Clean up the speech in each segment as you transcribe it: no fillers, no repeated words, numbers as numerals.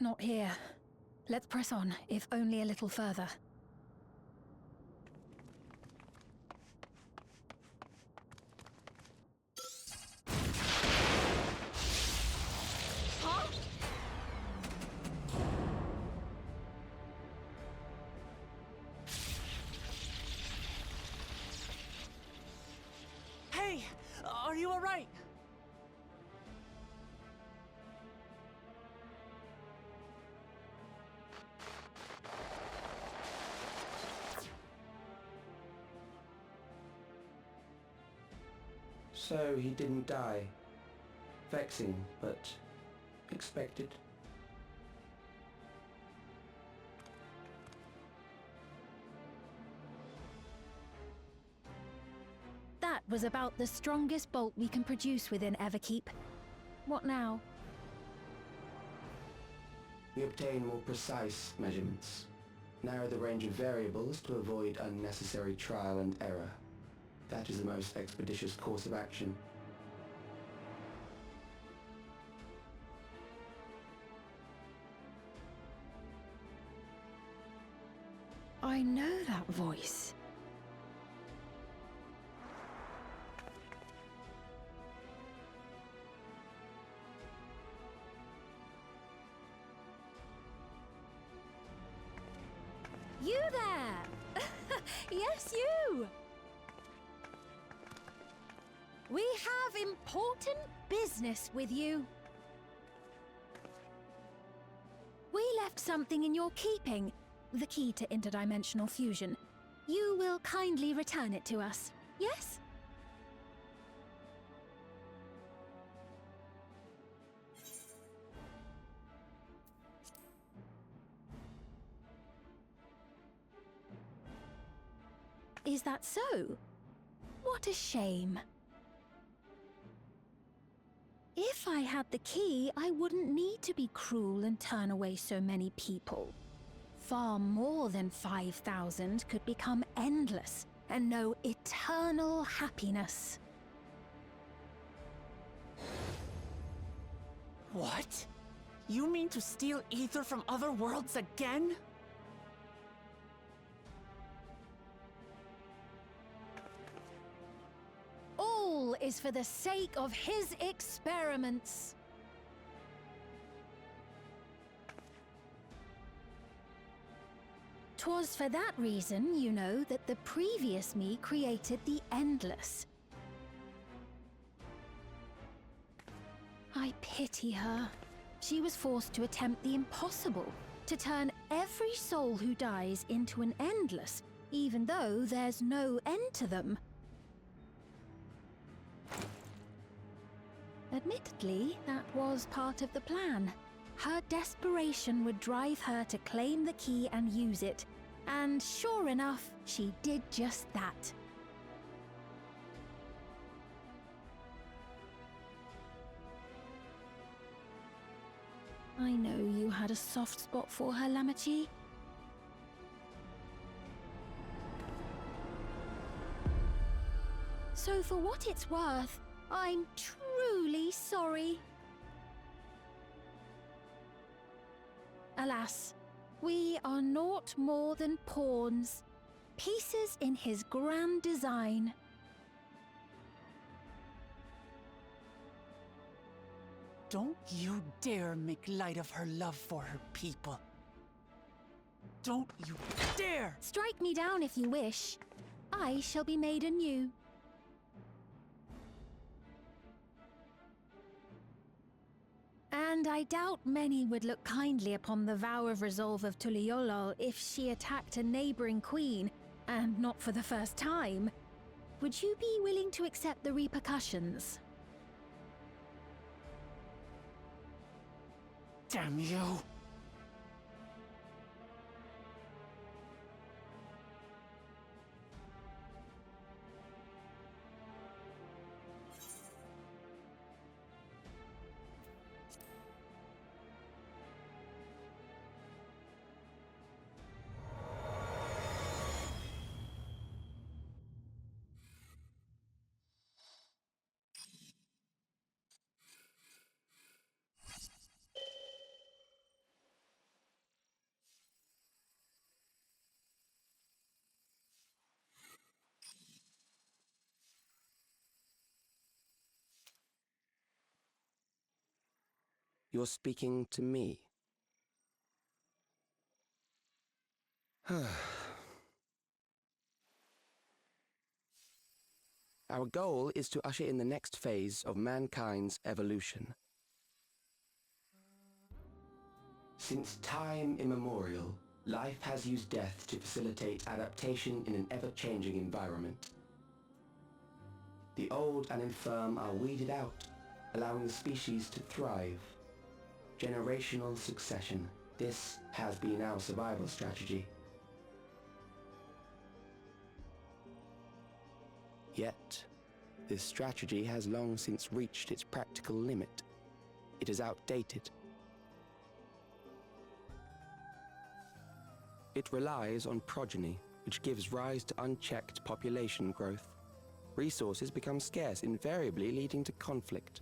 Not here. Let's press on, if only a little further. Huh? Hey! Are you alright? So he didn't die. Vexing, but expected. That was about the strongest bolt we can produce within Everkeep. What now? We obtain more precise measurements. Narrow the range of variables to avoid unnecessary trial and error. That is the most expeditious course of action. I know that voice. You there! Yes, you! We have important business with you. We left something in your keeping, the key to interdimensional fusion. You will kindly return it to us, yes? Is that so? What a shame. If I had the key, I wouldn't need to be cruel and turn away so many people. Far more than 5,000 could become endless and know eternal happiness. What? You mean to steal ether from other worlds again? All is for the sake of his experiments. Twas for that reason, you know, that the previous me created the Endless. I pity her. She was forced to attempt the impossible, to turn every soul who dies into an Endless, even though there's no end to them. Admittedly, that was part of the plan. Her desperation would drive her to claim the key and use it, and sure enough, she did just that. I know you had a soft spot for her, Lamachi. So for what it's worth, I'm truly sorry. Alas, we are naught more than pawns, pieces in his grand design. Don't you dare make light of her love for her people. Don't you dare! Strike me down if you wish. I shall be made anew. And I doubt many would look kindly upon the vow of resolve of Tuliolol if she attacked a neighboring queen, and not for the first time. Would you be willing to accept the repercussions? Damn you! You're speaking to me. Our goal is to usher in the next phase of mankind's evolution. Since time immemorial, life has used death to facilitate adaptation in an ever-changing environment. The old and infirm are weeded out, allowing the species to thrive. Generational succession. This has been our survival strategy. Yet, this strategy has long since reached its practical limit. It is outdated. It relies on progeny, which gives rise to unchecked population growth. Resources become scarce, invariably leading to conflict.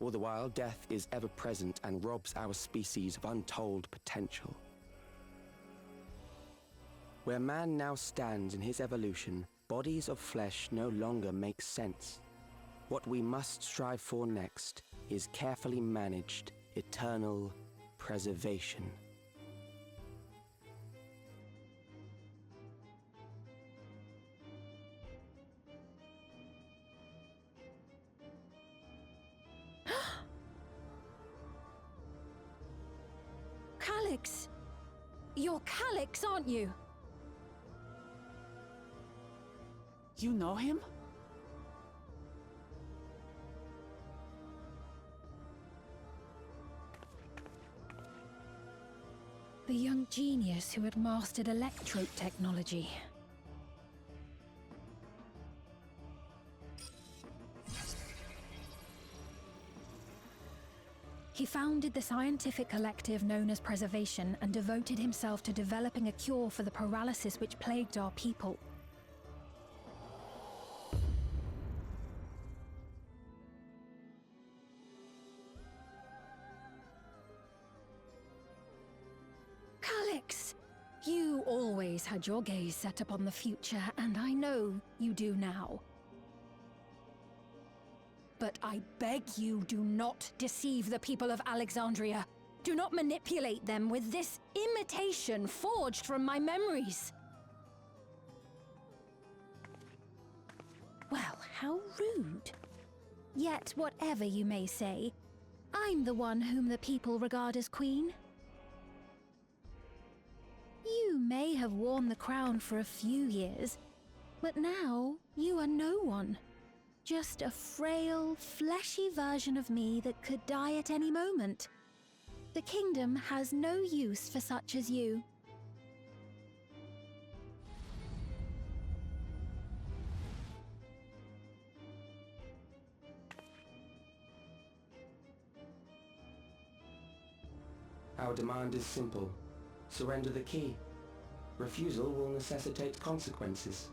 All the while, death is ever present and robs our species of untold potential. Where man now stands in his evolution, bodies of flesh no longer make sense. What we must strive for next is carefully managed, eternal preservation. Calyx! You're Calyx, aren't you? You know him? The young genius who had mastered electrope technology. He founded the scientific collective known as Preservation and devoted himself to developing a cure for the paralysis which plagued our people. Calyx, you always had your gaze set upon the future, and I know you do now. But I beg you, do not deceive the people of Alexandria. Do not manipulate them with this imitation forged from my memories. Well, how rude. Yet, whatever you may say, I'm the one whom the people regard as queen. You may have worn the crown for a few years, but now you are no one. Just a frail, fleshy version of me that could die at any moment. The kingdom has no use for such as you. Our demand is simple. Surrender the key. Refusal will necessitate consequences.